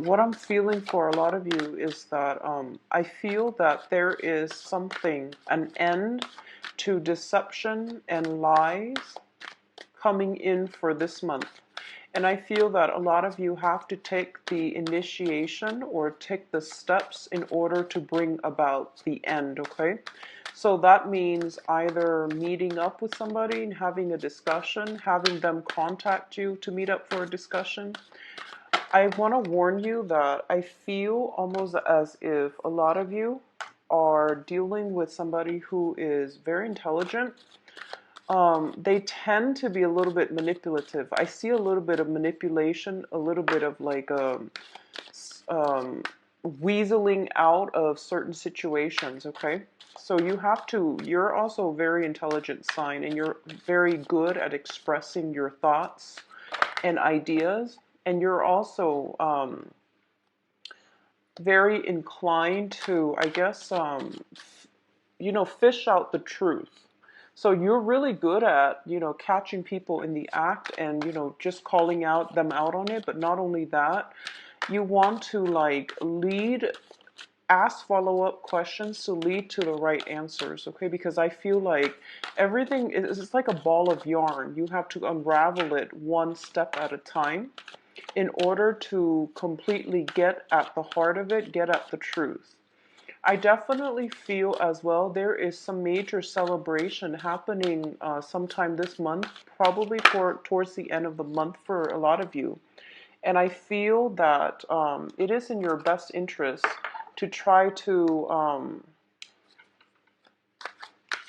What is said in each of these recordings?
What I'm feeling for a lot of you is that I feel that there is something, an end to deception and lies coming in for this month. And I feel that a lot of you have to take the initiation or take the steps in order to bring about the end, okay? So that means either meeting up with somebody and having a discussion, having them contact you to meet up for a discussion. I want to warn you that I feel almost as if a lot of you are dealing with somebody who is very intelligent. They tend to be a little bit manipulative. I see a little bit of manipulation, a little bit of like um, weaseling out of certain situations, okay? So you're also a very intelligent sign, and you're very good at expressing your thoughts and ideas, and you're also very inclined to, I guess, fish out the truth. So you're really good at, catching people in the act and, just calling them out on it. But not only that, you want to like ask follow-up questions to lead to the right answers, okay? Because I feel like everything is, it's like a ball of yarn. You have to unravel it one step at a time in order to completely get at the heart of it, get at the truth. I definitely feel as well there is some major celebration happening sometime this month, probably towards the end of the month for a lot of you. And I feel that it is in your best interest to try to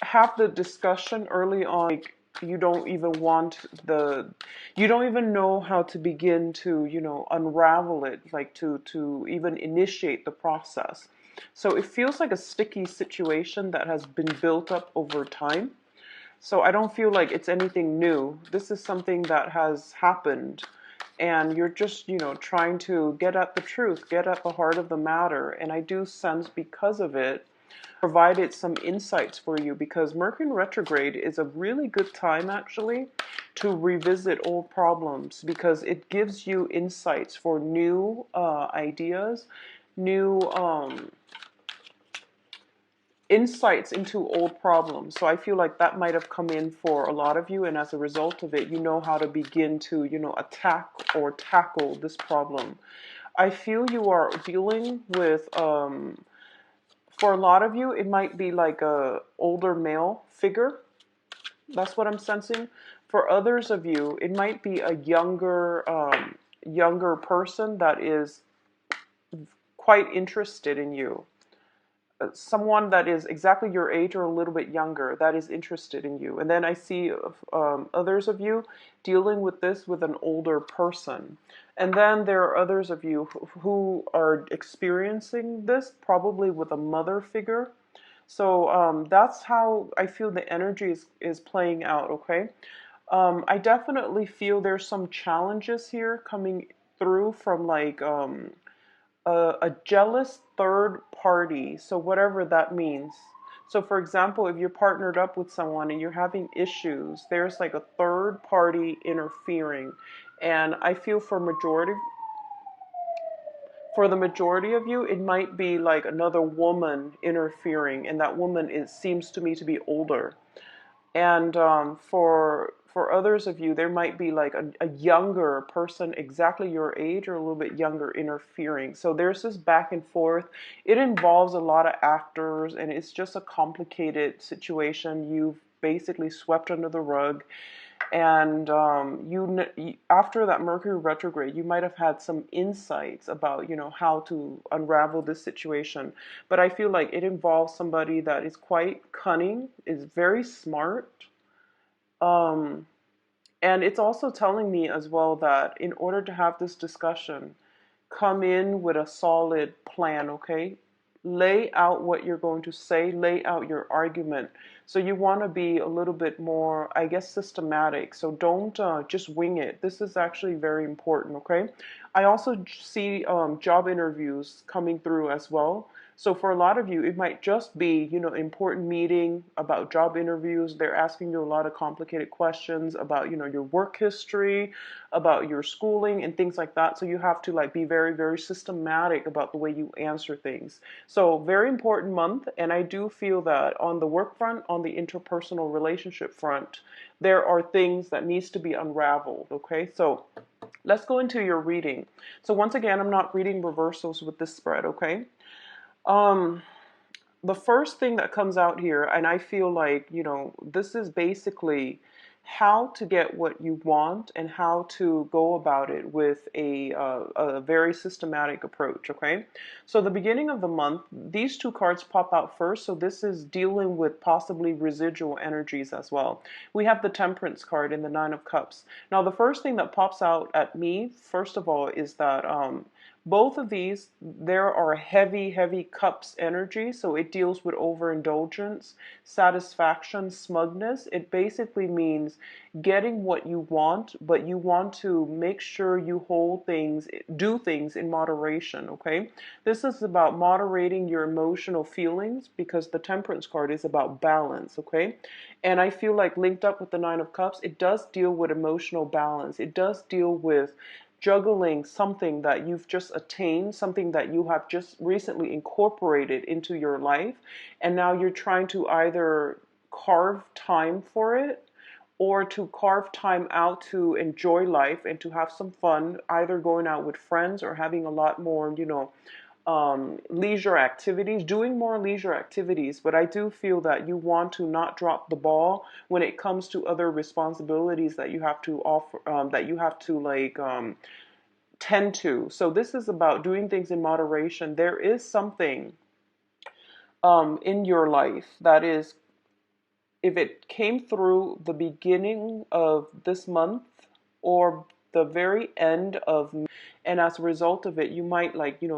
have the discussion early on. Like, you don't even you don't even know how to begin to, unravel it, like to even initiate the process. So it feels like a sticky situation that has been built up over time. So I don't feel like it's anything new. This is something that has happened, and you're just, trying to get at the truth, get at the heart of the matter. And I do sense because of it, provided some insights for you, because Mercury in retrograde is a really good time actually to revisit old problems, because it gives you insights for new ideas, new insights into old problems. So I feel like that might have come in for a lot of you, and as a result of it, you know how to begin to, attack or tackle this problem. I feel you are dealing with for a lot of you, it might be like a older male figure. That's what I'm sensing. For others of you, it might be a younger person that is quite interested in you. Someone that is exactly your age or a little bit younger that is interested in you. And then I see others of you dealing with this with an older person. And then there are others of you who are experiencing this probably with a mother figure. So that's how I feel the energy is playing out, okay? I definitely feel there's some challenges here coming through from like a jealous third party. So whatever that means. So for example, if you're partnered up with someone and you're having issues, there's like a third party interfering. And I feel for the majority of you, it might be like another woman interfering, and that woman seems to me to be older. And for others of you, there might be like a younger person, exactly your age or a little bit younger, interfering. So there's this back and forth. It involves a lot of actors, and it's just a complicated situation. You've basically swept under the rug. And after that Mercury retrograde, you might have had some insights about, how to unravel this situation. But I feel like it involves somebody that is quite cunning, is very smart. Um, and it's also telling me as well that in order to have this discussion, come in with a solid plan, okay? Lay out what you're going to say, lay out your argument. So you want to be a little bit more, I guess, systematic. So don't just wing it. This is actually very important, okay? I also see job interviews coming through as well. So for a lot of you, it might just be, an important meeting about job interviews. They're asking you a lot of complicated questions about, your work history, about your schooling and things like that. So you have to like be very, very systematic about the way you answer things. So very important month. And I do feel that on the work front, on the interpersonal relationship front, there are things that needs to be unraveled. Okay. So let's go into your reading. So once again, I'm not reading reversals with this spread, okay? Um, the first thing that comes out here, and I feel like, this is basically how to get what you want and how to go about it with a very systematic approach, okay? So the beginning of the month, these two cards pop out first, so this is dealing with possibly residual energies as well. We have the Temperance card and the Nine of Cups. Now, the first thing that pops out at me, first of all, is that both of these, there are heavy, heavy cups energy. So it deals with overindulgence, satisfaction, smugness. It basically means getting what you want, but you want to make sure you do things in moderation, okay? This is about moderating your emotional feelings because the Temperance card is about balance, okay? And I feel like linked up with the Nine of Cups, it does deal with emotional balance. It does deal with juggling something that you've just attained, something that you have just recently incorporated into your life, and now you're trying to either carve time for it or to carve time out to enjoy life and to have some fun, either going out with friends or having a lot more, leisure activities, doing more leisure activities. But I do feel that you want to not drop the ball when it comes to other responsibilities that you have to offer, that you have to tend to. So this is about doing things in moderation. There is something in your life that is, if it came through the beginning of this month or the very end of, and as a result of it, you might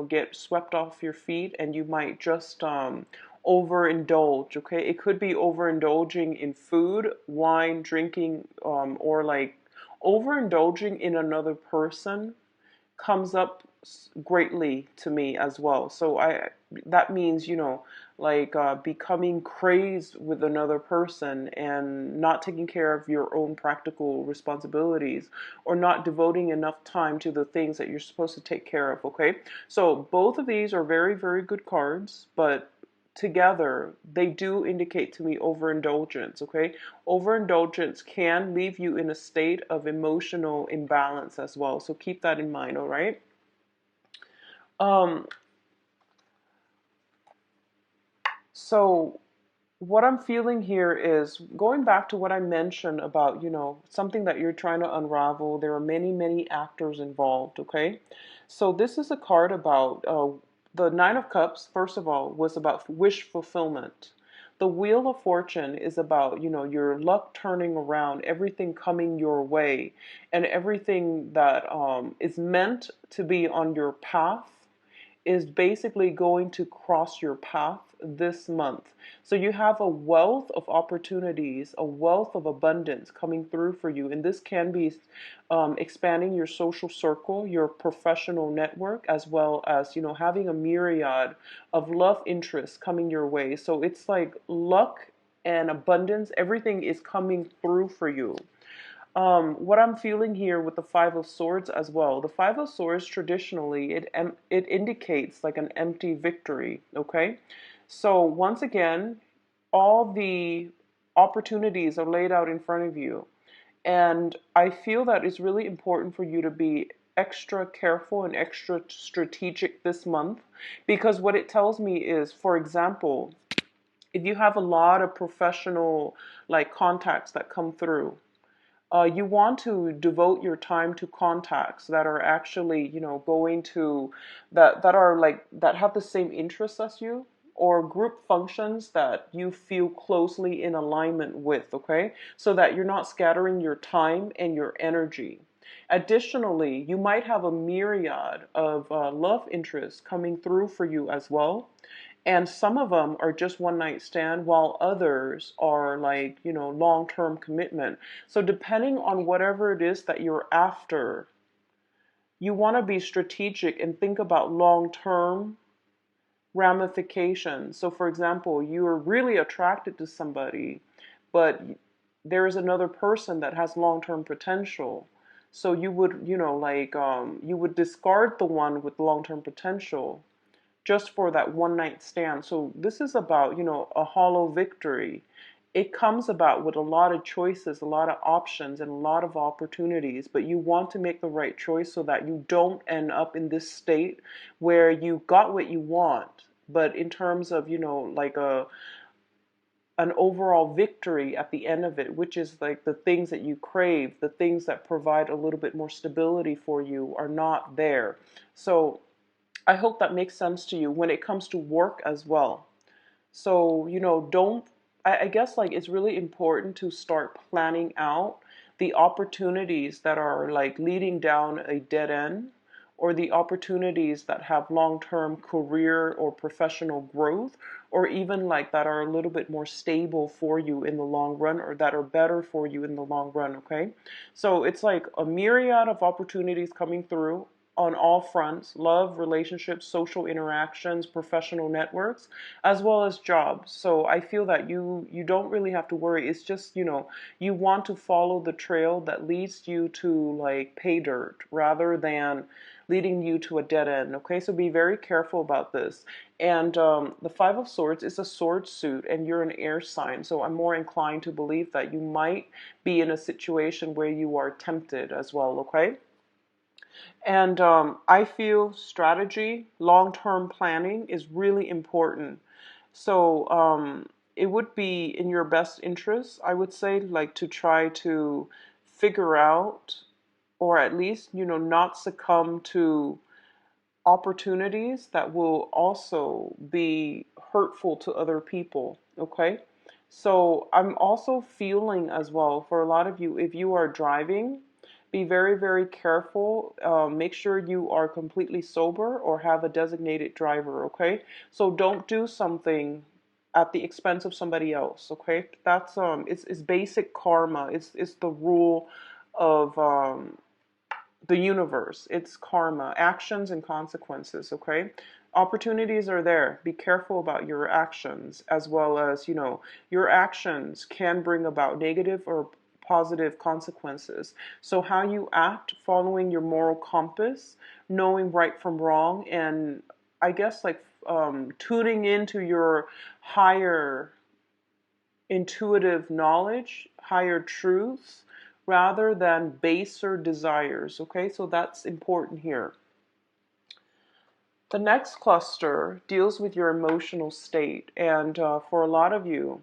get swept off your feet and you might just overindulge. Okay, it could be overindulging in food, wine, drinking, or like overindulging in another person comes up greatly to me as well. So that means, becoming crazed with another person and not taking care of your own practical responsibilities or not devoting enough time to the things that you're supposed to take care of, okay? So both of these are very, very good cards, but together they do indicate to me overindulgence, okay? Overindulgence can leave you in a state of emotional imbalance as well, so keep that in mind. All right. um so what I'm feeling here is going back to what I mentioned about, something that you're trying to unravel. There are many, many actors involved, okay? So this is a card about the Nine of Cups, first of all, was about wish fulfillment. The Wheel of Fortune is about, your luck turning around, everything coming your way, and everything that is meant to be on your path is basically going to cross your path this month. So you have a wealth of opportunities, a wealth of abundance coming through for you. And this can be expanding your social circle, your professional network, as well as, having a myriad of love interests coming your way. So it's like luck and abundance, everything is coming through for you. What I'm feeling here with the Five of Swords as well. The Five of Swords traditionally it indicates like an empty victory. Okay, so once again, all the opportunities are laid out in front of you, and I feel that it's really important for you to be extra careful and extra strategic this month, because what it tells me is, for example, if you have a lot of professional contacts that come through, you want to devote your time to contacts that are actually, going to that are that have the same interests as you, or group functions that you feel closely in alignment with, okay? So that you're not scattering your time and your energy. Additionally, you might have a myriad of love interests coming through for you as well. And some of them are just one night stand, while others are long term commitment. So, depending on whatever it is that you're after, you want to be strategic and think about long-term ramifications. So, for example, you're really attracted to somebody, but there is another person that has long-term potential. So you would, you would discard the one with long-term potential just for that one night stand. So this is about, a hollow victory. It comes about with a lot of choices, a lot of options, and a lot of opportunities, but you want to make the right choice so that you don't end up in this state where you got what you want, but in terms of, like an overall victory at the end of it, which is like the things that you crave, the things that provide a little bit more stability for you are not there. So I hope that makes sense to you when it comes to work as well. So, don't, I guess like it's really important to start planning out the opportunities that are like leading down a dead end, or the opportunities that have long-term career or professional growth, or even like that are a little bit more stable for you in the long run, or that are better for you in the long run, okay? So it's like a myriad of opportunities coming through on all fronts: love, relationships, social interactions, professional networks, as well as jobs. So I feel that you don't really have to worry. It's just, you want to follow the trail that leads you to like pay dirt rather than leading you to a dead end. Okay, so be very careful about this. And the Five of Swords is a sword suit, and you're an air sign. So I'm more inclined to believe that you might be in a situation where you are tempted as well. Okay. And I feel strategy, long-term planning is really important. So it would be in your best interest, I would say, like to try to figure out, or at least, not succumb to opportunities that will also be hurtful to other people. Okay. So I'm also feeling as well for a lot of you, if you are driving, be very, very careful. Make sure you are completely sober or have a designated driver, okay? So don't do something at the expense of somebody else, okay? That's it's basic karma. It's the rule of the universe. It's karma, actions and consequences, okay? Opportunities are there. Be careful about your actions, as well as, your actions can bring about negative or positive consequences. So how you act, following your moral compass, knowing right from wrong, and I guess like tuning into your higher intuitive knowledge, higher truths, rather than baser desires. Okay, so that's important here. The next cluster deals with your emotional state, and for a lot of you,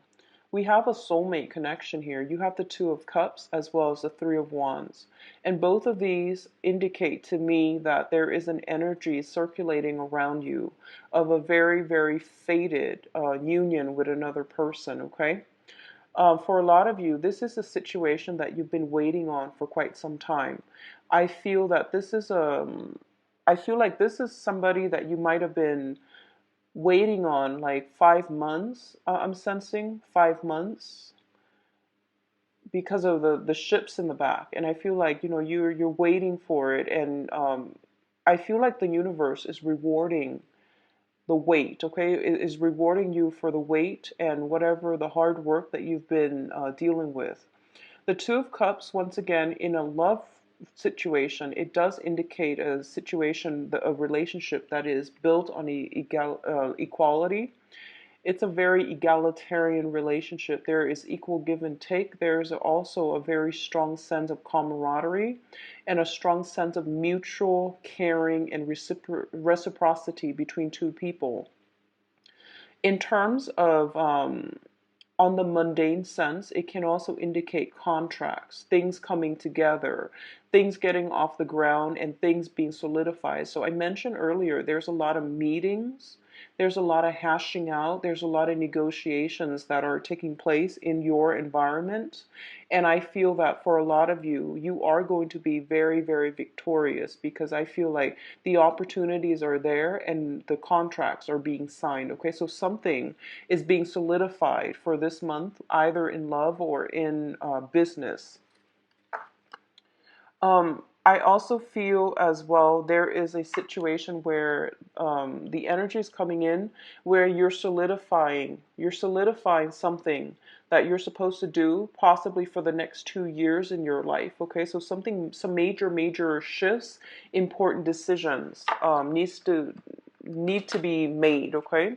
we have a soulmate connection here. You have the Two of Cups as well as the Three of Wands, and both of these indicate to me that there is an energy circulating around you of a very, very fated union with another person. Okay. For a lot of you, this is a situation that you've been waiting on for quite some time. I feel that this is I feel like this is somebody that you might have been waiting on like 5 months. I'm sensing 5 months because of the ships in the back, and I feel like you're waiting for it, and I feel like the universe is rewarding the wait, okay, is rewarding you for the wait and whatever the hard work that you've been dealing with. The Two of Cups, once again, in a love situation, it does indicate a situation, a relationship that is built on equality. It's a very egalitarian relationship. There is equal give and take. There's also a very strong sense of camaraderie and a strong sense of mutual caring and reciprocity between two people. In terms of on the mundane sense, it can also indicate contracts, things coming together, things getting off the ground, and things being solidified. So I mentioned earlier, there's a lot of meetings, there's a lot of hashing out, there's a lot of negotiations that are taking place in your environment. And I feel that for a lot of you, you are going to be very, very victorious, because I feel like the opportunities are there and the contracts are being signed. Okay, so something is being solidified for this month, either in love or in business. I also feel as well there is a situation where the energy is coming in where you're solidifying something that you're supposed to do possibly for the next 2 years in your life. Okay, so some major shifts, important decisions need to be made. Okay,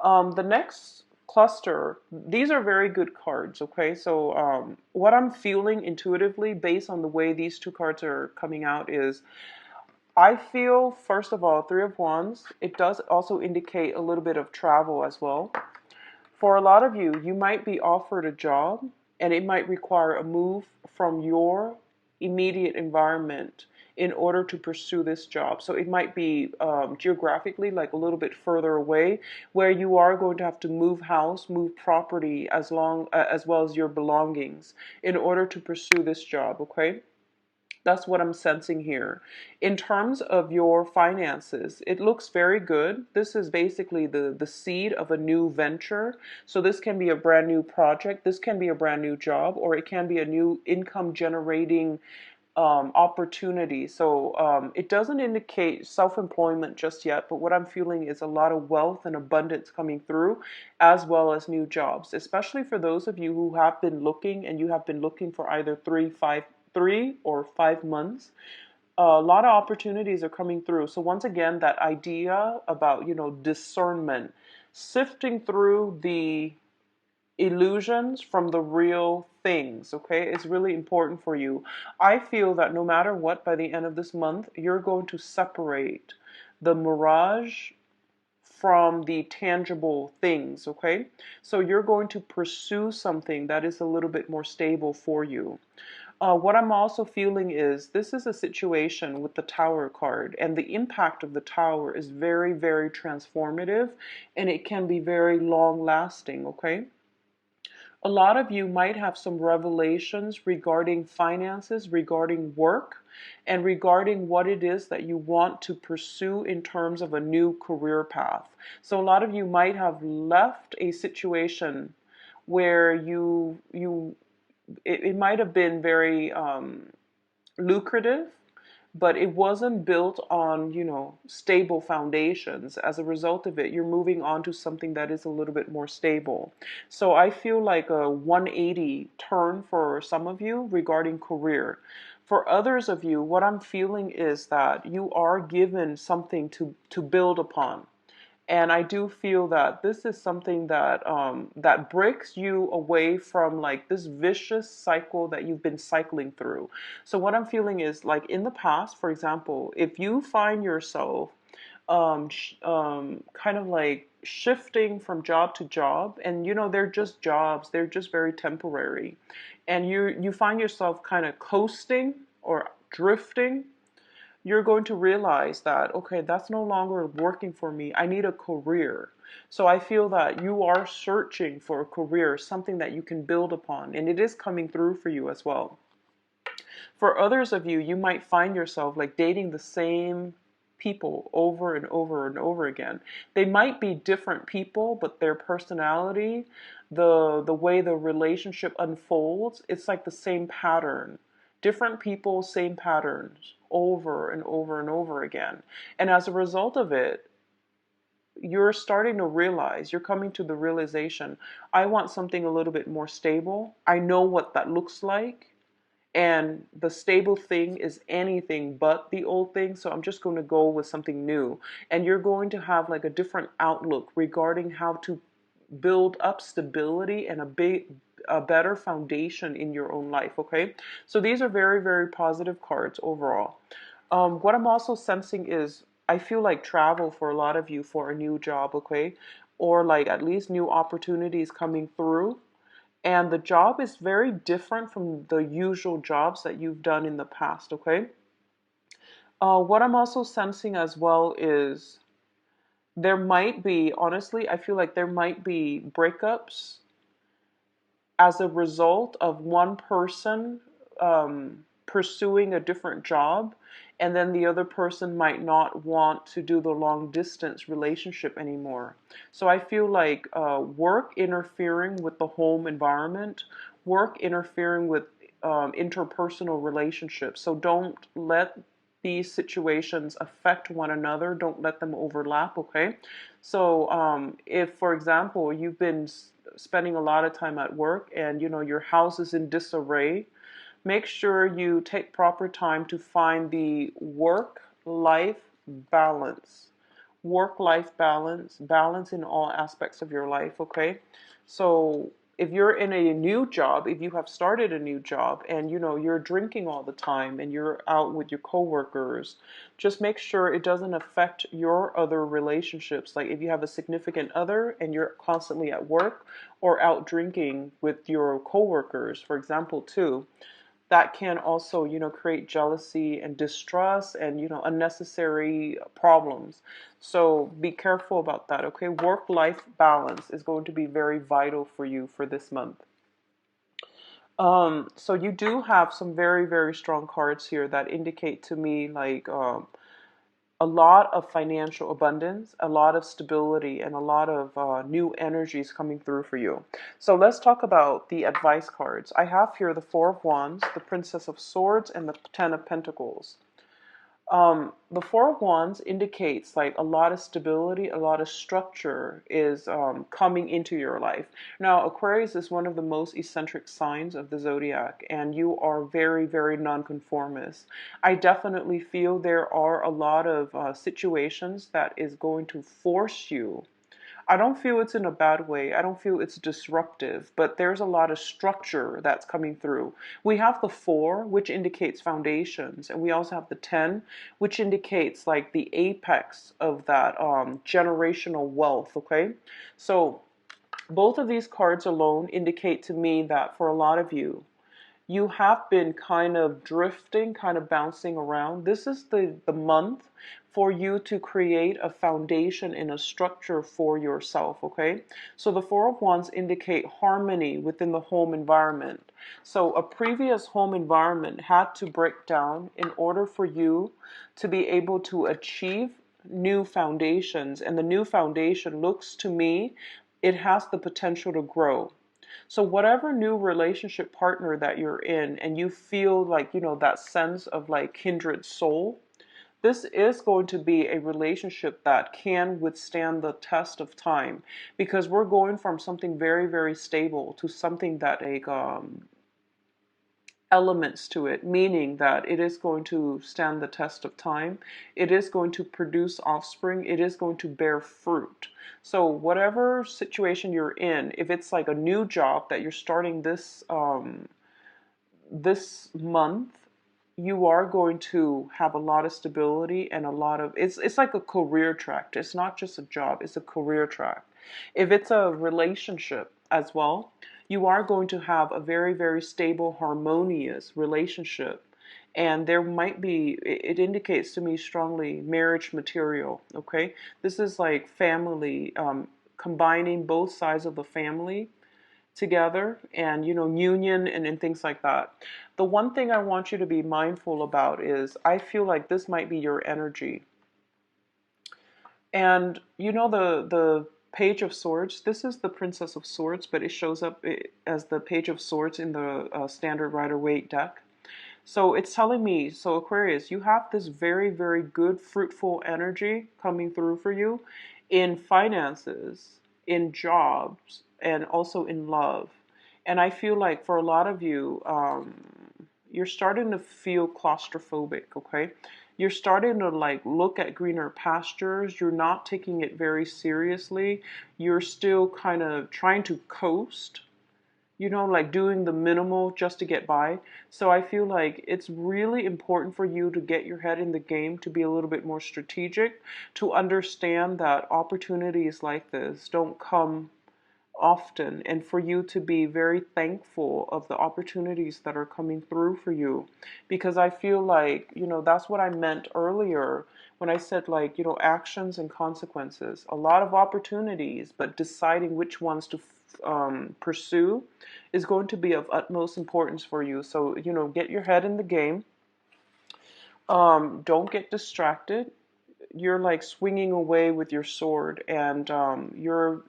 the next cluster, these are very good cards, okay? So what I'm feeling intuitively based on the way these two cards are coming out is I feel, first of all, Three of Wands, it does also indicate a little bit of travel as well. For a lot of you, you might be offered a job and it might require a move from your immediate environment in order to pursue this job. So it might be geographically like a little bit further away where you are going to have to move house, move property as well as your belongings in order to pursue this job, okay? That's what I'm sensing here. In terms of your finances, it looks very good. This is basically the seed of a new venture. So this can be a brand new project. This can be a brand new job, or it can be a new income generating opportunity. So it doesn't indicate self-employment just yet, but what I'm feeling is a lot of wealth and abundance coming through, as well as new jobs, especially for those of you who have been looking and you have been looking for either 3 or 5 months. A lot of opportunities are coming through. So once again, that idea about, discernment, sifting through the illusions from the real things, okay, is really important for you. I feel that no matter what, by the end of this month, you're going to separate the mirage from the tangible things, okay? So you're going to pursue something that is a little bit more stable for you. What I'm also feeling is this is a situation with the Tower card, and the impact of the Tower is very, very transformative, and it can be very long lasting, okay? A lot of you might have some revelations regarding finances, regarding work, and regarding what it is that you want to pursue in terms of a new career path. So a lot of you might have left a situation where it might have been very lucrative, but it wasn't built on, stable foundations. As a result of it, you're moving on to something that is a little bit more stable. So I feel like a 180 turn for some of you regarding career. For others of you, what I'm feeling is that you are given something to build upon. And I do feel that this is something that that breaks you away from like this vicious cycle that you've been cycling through. So what I'm feeling is like in the past, for example, if you find yourself kind of like shifting from job to job, and they're just jobs, they're just very temporary, and you find yourself kind of coasting or drifting, you're going to realize that, okay, that's no longer working for me. I need a career. So I feel that you are searching for a career, something that you can build upon, and it is coming through for you as well. For others of you, you might find yourself like dating the same people over and over and over again. They might be different people, but their personality, the way the relationship unfolds, it's like the same pattern. Different people, same patterns over and over and over again. And as a result of it, you're starting to realize, you're coming to the realization, I want something a little bit more stable. I know what that looks like. And the stable thing is anything but the old thing. So I'm just going to go with something new. And you're going to have like a different outlook regarding how to build up stability and a better foundation in your own life, okay? So these are very, very positive cards overall. What I'm also sensing is I feel like travel for a lot of you for a new job, okay? Or like at least new opportunities coming through. And the job is very different from the usual jobs that you've done in the past, okay? What I'm also sensing as well is there might be, honestly, I feel like there might be breakups as a result of one person pursuing a different job, and then the other person might not want to do the long distance relationship anymore. So I feel like work interfering with the home environment, work interfering with interpersonal relationships. So don't let these situations affect one another. Don't let them overlap, okay? So if, for example, you've been spending a lot of time at work and, your house is in disarray, make sure you take proper time to find the work-life balance. Work-life balance, balance in all aspects of your life, okay? So if you're in a new job, if you have started a new job and you're drinking all the time and you're out with your coworkers, just make sure it doesn't affect your other relationships. Like if you have a significant other and you're constantly at work or out drinking with your coworkers, for example, too, that can also, create jealousy and distrust and, unnecessary problems. So be careful about that, okay? Work-life balance is going to be very vital for you for this month. So you do have some very, very strong cards here that indicate to me like a lot of financial abundance, a lot of stability, and a lot of new energies coming through for you. So let's talk about the advice cards. I have here the Four of Wands, the Princess of Swords, and the Ten of Pentacles. The Four of Wands indicates like a lot of stability, a lot of structure is coming into your life. Now, Aquarius is one of the most eccentric signs of the zodiac, and you are very, very nonconformist. I definitely feel there are a lot of situations that is going to force you. I don't feel it's in a bad way. I don't feel it's disruptive, but there's a lot of structure that's coming through. We have the 4, which indicates foundations, and we also have the 10, which indicates like the apex of that generational wealth, okay? So both of these cards alone indicate to me that for a lot of you, you have been kind of drifting, kind of bouncing around. This is the month for you to create a foundation and a structure for yourself, okay? So the Four of Wands indicate harmony within the home environment. So a previous home environment had to break down in order for you to be able to achieve new foundations. And the new foundation looks to me, it has the potential to grow. So whatever new relationship partner that you're in and you feel like, that sense of like kindred soul, this is going to be a relationship that can withstand the test of time, because we're going from something very, very stable to something that elements to it, meaning that it is going to stand the test of time. It is going to produce offspring. It is going to bear fruit. So whatever situation you're in, if it's like a new job that you're starting this month, you are going to have a lot of stability and a lot of it's like a career track. It's not just a job, it's a career track. If it's a relationship as well, you are going to have a very, very stable, harmonious relationship. And there might be, it indicates to me strongly, marriage material, okay? This is like family, combining both sides of the family together and, union and things like that. The one thing I want you to be mindful about is I feel like this might be your energy. And the Page of Swords, this is the Princess of Swords, but it shows up as the Page of Swords in the standard Rider-Waite deck. So it's telling me, so Aquarius, you have this very, very good, fruitful energy coming through for you in finances, in jobs, and also in love. And I feel like for a lot of you, you're starting to feel claustrophobic, okay? You're starting to like look at greener pastures. You're not taking it very seriously. You're still kind of trying to coast, like doing the minimal just to get by. So I feel like it's really important for you to get your head in the game, to be a little bit more strategic, to understand that opportunities like this don't come often, and for you to be very thankful of the opportunities that are coming through for you. Because I feel like, that's what I meant earlier when I said like, actions and consequences. A lot of opportunities, but deciding which ones to pursue is going to be of utmost importance for you. So, get your head in the game. Don't get distracted. You're like swinging away with your sword, and you're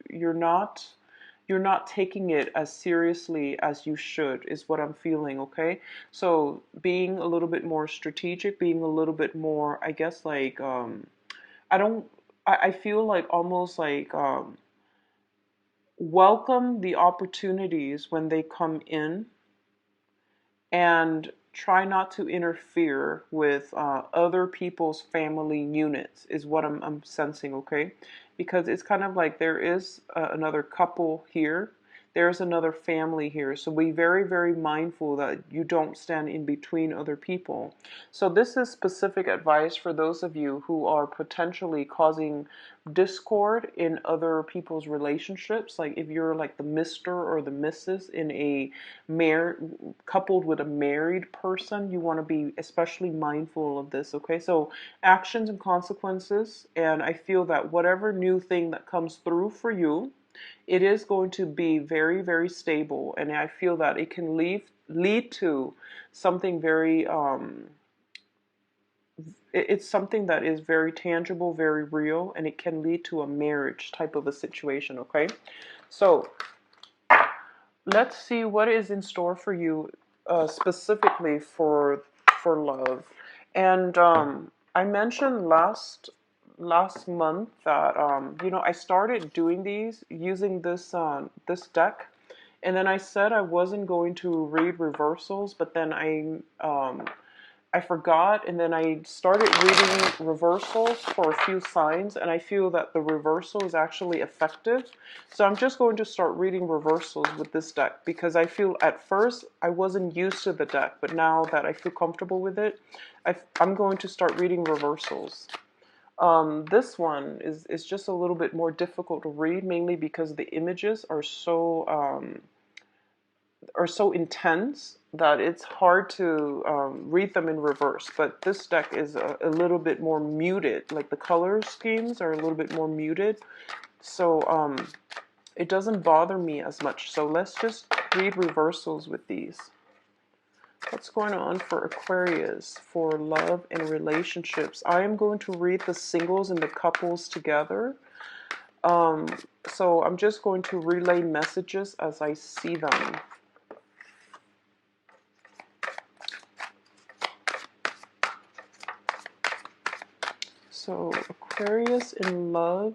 you're not taking it as seriously as you should, is what I'm feeling, okay? So being a little bit more strategic, being a little bit more, I guess, like, I don't, I feel like almost like, welcome the opportunities when they come in, and try not to interfere with other people's family units, is what I'm sensing, okay? Because it's kind of like there is another couple here. There's another family here. So be very, very mindful that you don't stand in between other people. So this is specific advice for those of you who are potentially causing discord in other people's relationships. Like if you're like the Mr. or the Mrs. in a coupled with a married person, you want to be especially mindful of this, okay? So actions and consequences, and I feel that whatever new thing that comes through for you, it is going to be very, very stable, and I feel that it can lead to something very it's something that is very tangible, very real, and it can lead to a marriage type of a situation, okay? So let's see what is in store for you, specifically for love. And I mentioned last month that I started doing these using this deck, and then I said I wasn't going to read reversals, but then I forgot, and then I started reading reversals for a few signs, and I feel that the reversal is actually effective. So I'm just going to start reading reversals with this deck, because I feel at first I wasn't used to the deck, but now that I feel comfortable with it, I'm going to start reading reversals. This one is just a little bit more difficult to read, mainly because the images are so intense that it's hard to read them in reverse. But this deck is a little bit more muted, like the color schemes are a little bit more muted, so it doesn't bother me as much. So let's just read reversals with these. What's going on for Aquarius for love and relationships? I am going to read the singles and the couples together. So I'm just going to relay messages as I see them. So Aquarius in love.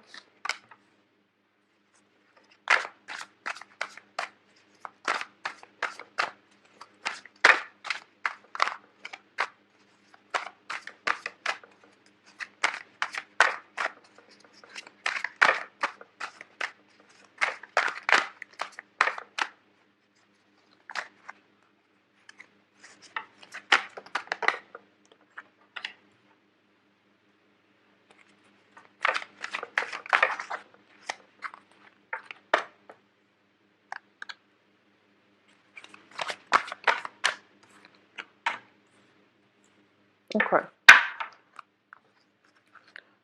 Okay.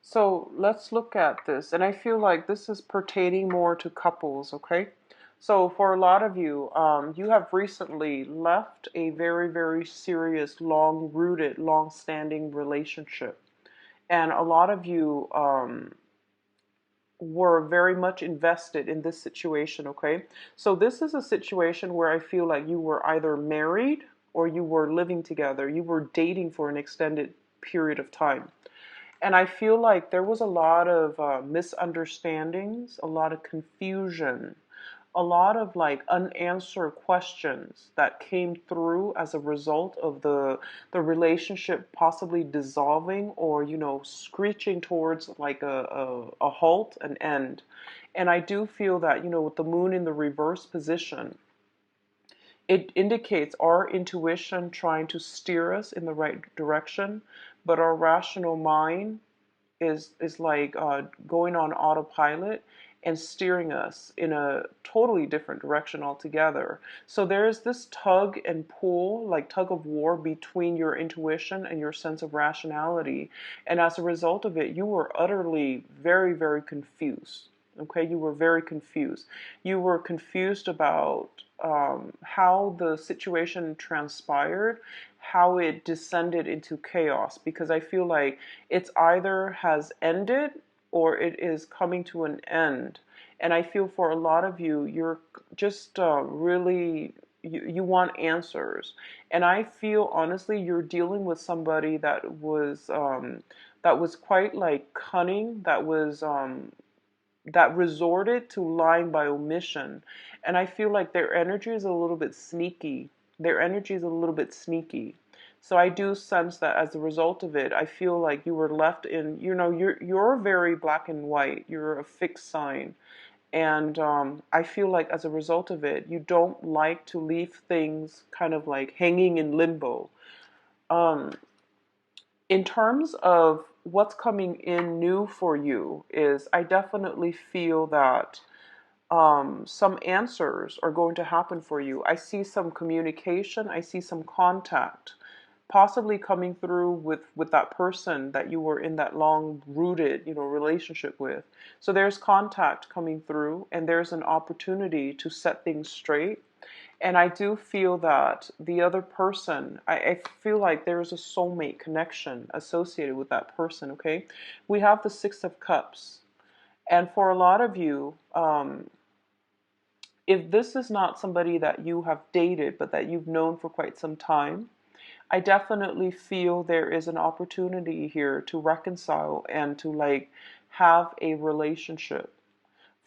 So let's look at this. And I feel like this is pertaining more to couples, okay? So for a lot of you, you have recently left a very, very serious, long-rooted, long-standing relationship. And a lot of you were very much invested in this situation, okay? So this is a situation where I feel like you were either married or you were living together. You were dating for an extended period of time. And I feel like there was a lot of misunderstandings, a lot of confusion, a lot of like unanswered questions that came through as a result of the relationship possibly dissolving, or screeching towards like a halt, an end. And I do feel that with the moon in the reverse position, it indicates our intuition trying to steer us in the right direction, but our rational mind is like going on autopilot and steering us in a totally different direction altogether. So there's this tug and pull, like tug of war, between your intuition and your sense of rationality. And as a result of it, you were utterly very, very confused. Okay, you were very confused. You were confused about how the situation transpired, how it descended into chaos, because I feel like it's either has ended or it is coming to an end. And I feel for a lot of you, you're just really, you want answers. And I feel honestly, you're dealing with somebody that was quite like cunning, that resorted to lying by omission. And I feel like their energy is a little bit sneaky. Their energy is a little bit sneaky. So I do sense that as a result of it, I feel like you were left in, you're very black and white. You're a fixed sign. And I feel like as a result of it, you don't like to leave things kind of like hanging in limbo. Um, in terms of what's coming in new for you is I definitely feel that some answers are going to happen for you. I see some communication. I see some contact possibly coming through with that person that you were in that long rooted, relationship with. So there's contact coming through and there's an opportunity to set things straight. And I do feel that the other person, I feel like there's a soulmate connection associated with that person, okay? We have the Six of Cups. And for a lot of you, if this is not somebody that you have dated, but that you've known for quite some time, I definitely feel there is an opportunity here to reconcile and to like have a relationship.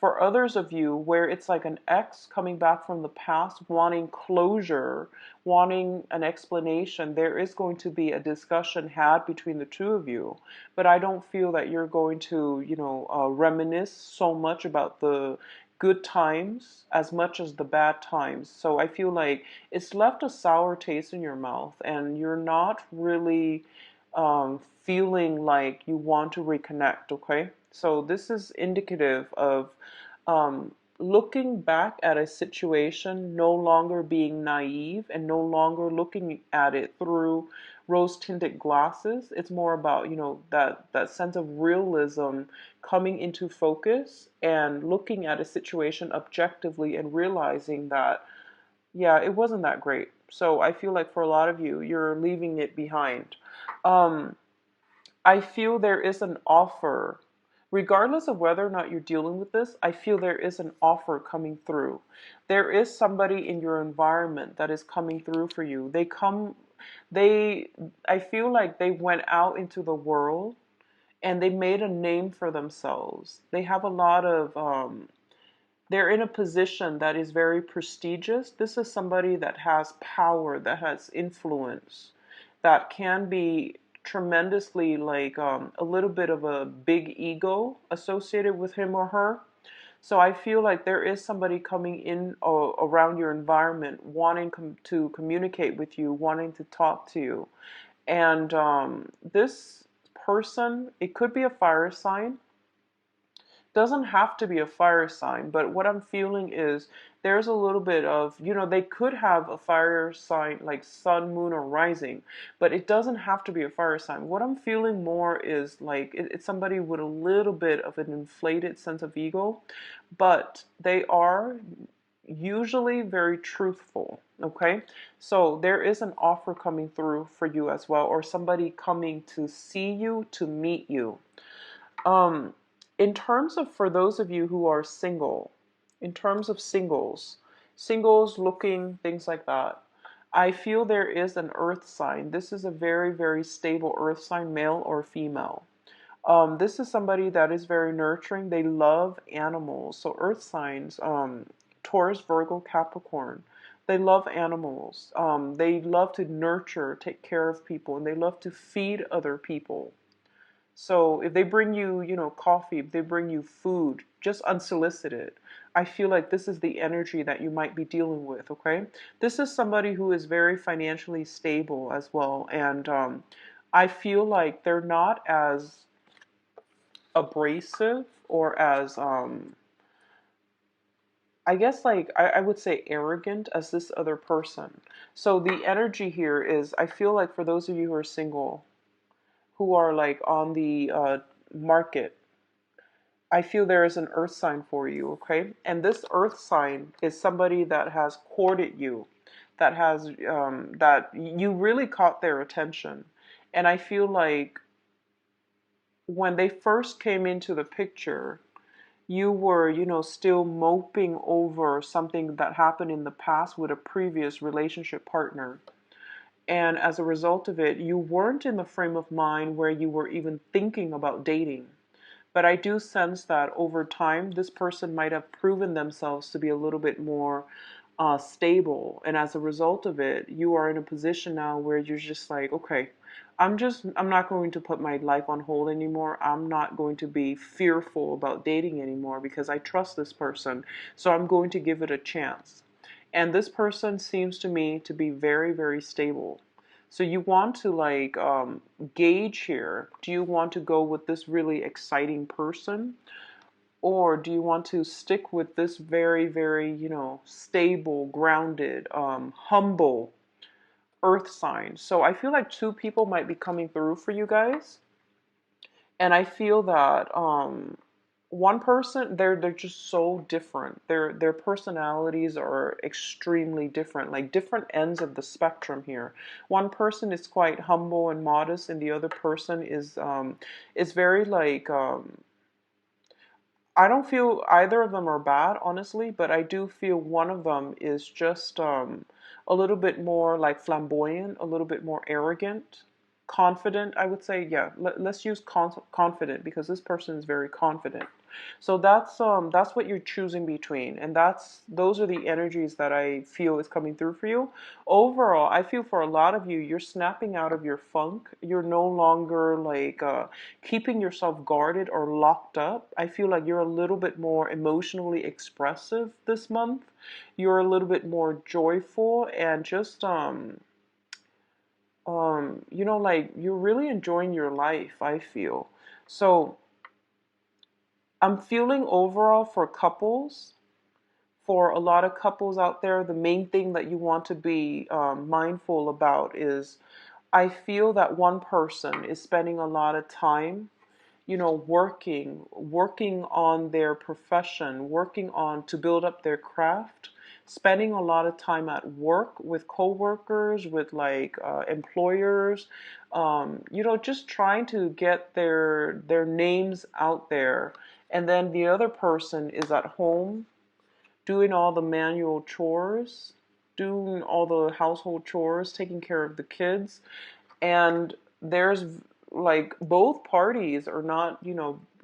For others of you, where it's like an ex coming back from the past, wanting closure, wanting an explanation, there is going to be a discussion had between the two of you. But I don't feel that you're going to, reminisce so much about the good times as much as the bad times. So I feel like it's left a sour taste in your mouth, and you're not really feeling like you want to reconnect, okay? So this is indicative of looking back at a situation, no longer being naive and no longer looking at it through rose-tinted glasses. It's more about, that sense of realism coming into focus and looking at a situation objectively and realizing that, yeah, it wasn't that great. So I feel like for a lot of you, you're leaving it behind. Um, I feel there is an offer. Regardless of whether or not you're dealing with this, I feel there is an offer coming through. There is somebody in your environment that is coming through for you. I feel like they went out into the world and they made a name for themselves. They have a lot of, they're in a position that is very prestigious. This is somebody that has power, that has influence, that can be tremendously like a little bit of a big ego associated with him or her. So I feel like there is somebody coming in around your environment, wanting to communicate with you, wanting to talk to you. And this person, it could be a fire sign, doesn't have to be a fire sign, but what I'm feeling is there's a little bit of, they could have a fire sign like sun, moon, or rising, but it doesn't have to be a fire sign. What I'm feeling more is like it's somebody with a little bit of an inflated sense of ego, but they are usually very truthful. Okay, so there is an offer coming through for you as well, or somebody coming to see you, to meet you. Um, in terms of, for those of you who are single, in terms of singles looking, things like that, I feel there is an earth sign. This is a very, very stable earth sign, male or female. This is somebody that is very nurturing. They love animals. So earth signs, Taurus, Virgo, Capricorn, they love animals. They love to nurture, take care of people, and they love to feed other people. So if they bring you, coffee, if they bring you food, just unsolicited, I feel like this is the energy that you might be dealing with, okay? This is somebody who is very financially stable as well. And I feel like they're not as abrasive or as, I guess, like, I would say arrogant as this other person. So the energy here is, I feel like for those of you who are single, who are like on the market, I feel there is an earth sign for you, okay? And this earth sign is somebody that has courted you, that has, that you really caught their attention. And I feel like when they first came into the picture, you were, still moping over something that happened in the past with a previous relationship partner. And as a result of it, you weren't in the frame of mind where you were even thinking about dating. But I do sense that over time, this person might have proven themselves to be a little bit more stable. And as a result of it, you are in a position now where you're just like, okay, I'm not going to put my life on hold anymore. I'm not going to be fearful about dating anymore because I trust this person. So I'm going to give it a chance. And this person seems to me to be very, very stable. So you want to like gauge here. Do you want to go with this really exciting person? Or do you want to stick with this very, very, stable, grounded, humble earth sign? So I feel like two people might be coming through for you guys. And I feel that one person, they're just so different. Their personalities are extremely different, like different ends of the spectrum here. One person is quite humble and modest, and the other person is very like I don't feel either of them are bad, honestly, but I do feel one of them is just a little bit more like flamboyant, a little bit more arrogant, confident, I would say. Yeah, let's use confident because this person is very confident. So that's what you're choosing between, and those are the energies that I feel is coming through for you. Overall, I feel for a lot of you, you're snapping out of your funk. You're no longer like keeping yourself guarded or locked up. I feel like you're a little bit more emotionally expressive this month. You're a little bit more joyful and just like you're really enjoying your life, I feel. So I'm feeling overall for couples, for a lot of couples out there, the main thing that you want to be mindful about is I feel that one person is spending a lot of time, working on their profession, working on to build up their craft, spending a lot of time at work with coworkers, with like employers, just trying to get their names out there. And then the other person is at home doing all the manual chores, doing all the household chores, taking care of the kids. And there's like both parties are not,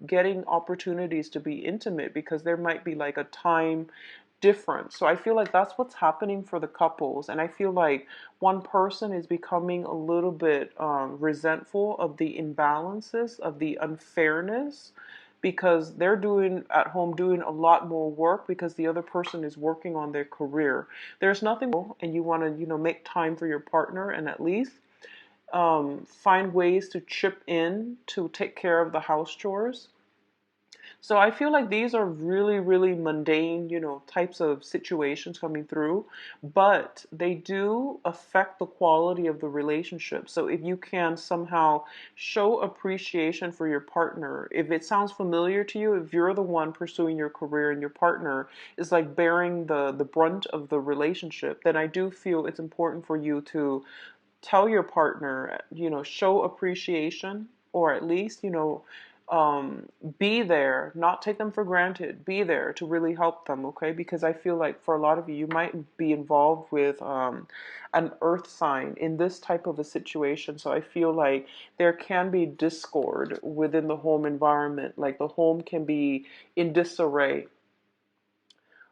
getting opportunities to be intimate because there might be like a time difference. So I feel like that's what's happening for the couples. And I feel like one person is becoming a little bit resentful of the imbalances, of the unfairness, because they're doing at home doing a lot more work because the other person is working on their career. There's nothing wrong, and you want to, make time for your partner and at least find ways to chip in to take care of the house chores. So I feel like these are really, really mundane, types of situations coming through, but they do affect the quality of the relationship. So if you can somehow show appreciation for your partner, if it sounds familiar to you, if you're the one pursuing your career and your partner is like bearing the brunt of the relationship, then I do feel it's important for you to tell your partner, show appreciation, or at least, be there, not take them for granted, be there to really help them, okay? Because I feel like for a lot of you, you might be involved with an earth sign in this type of a situation. So I feel like there can be discord within the home environment, like the home can be in disarray.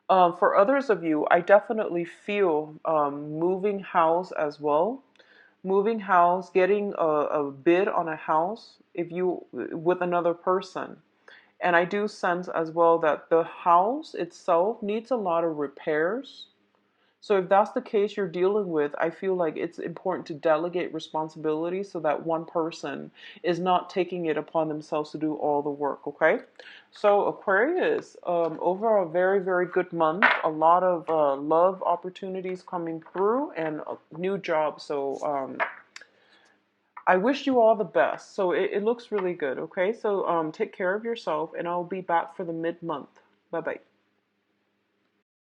For others of you, I definitely feel moving house as well. Moving house, getting a bid on a house if you with another person. And I do sense as well that the house itself needs a lot of repairs. So if that's the case you're dealing with, I feel like it's important to delegate responsibility so that one person is not taking it upon themselves to do all the work, okay? So Aquarius, over a very, very good month, a lot of love opportunities coming through and a new job. So I wish you all the best. So it looks really good, okay? So take care of yourself and I'll be back for the mid-month. Bye-bye.